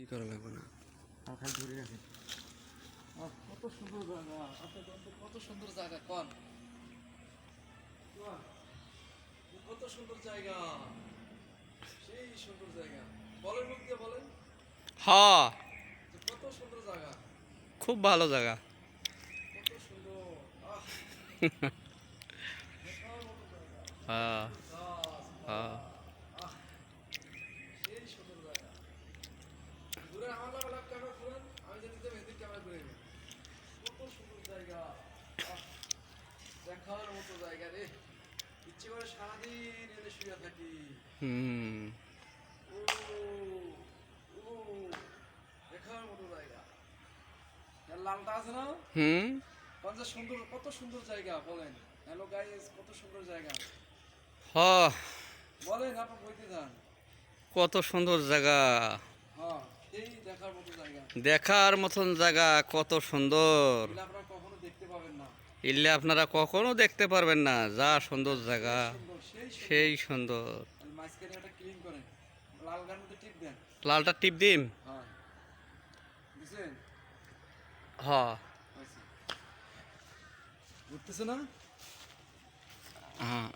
কি করা লাগবে না। আর খালি ধরে রাখেন। কত সুন্দর জায়গা, আপনার কত সুন্দর জায়গা কন, কত সুন্দর জায়গা, সেই সুন্দর জায়গা। বলেন মুখ দিয়ে বলেন হ্যাঁ, কত সুন্দর জায়গা, খুব ভালো জায়গা। কত সুন্দর। দেখার মতো জায়গা, হ্যাঁ, সুন্দর গাছ, হ্যাঁ। আহ, সেই সুন্দর জায়গা। ঘুরে আমার লাভ ক্যামেরা ঘুরেন, আমি যদি মেহেদির ক্যামেরা ঘুরে নেই। কত সুন্দর জায়গা, আহ, দেখার মতো জায়গা রে। ইচ্ছে করে সারাদিন এনে শুয়ে থাকি। হুম। ও ও দেখার মতো জায়গা। আর লালটা আছে না, হুম। পঞ্চাশ সুন্দর, কত সুন্দর জায়গা বলেন। হ্যালো গাইস, কত সুন্দর জায়গা হ্যাঁ, বলেন, আপনি বইতে যান। কত সুন্দর জায়গা। হ্যাঁ, সেই দেখার মতো জায়গা, দেখার মতন জায়গা, কত সুন্দর। এগুলো আপনারা কখনো দেখতে পাবেন না। এলে আপনারা কখনো দেখতে পারবেন না, যা সুন্দর জায়গা, সেই সুন্দর, সেই সুন্দর। সেই সুন্দর। তাহলে মাঝখানে একটা ক্লিন করেন, লাল গান মধ্যে টিপ দেন। লালটা টিপ দিম। হ্যাঁ, বুঝছেন? হ্যাঁ, আচ্ছা, ঘুরতেছে না? হ্যাঁ।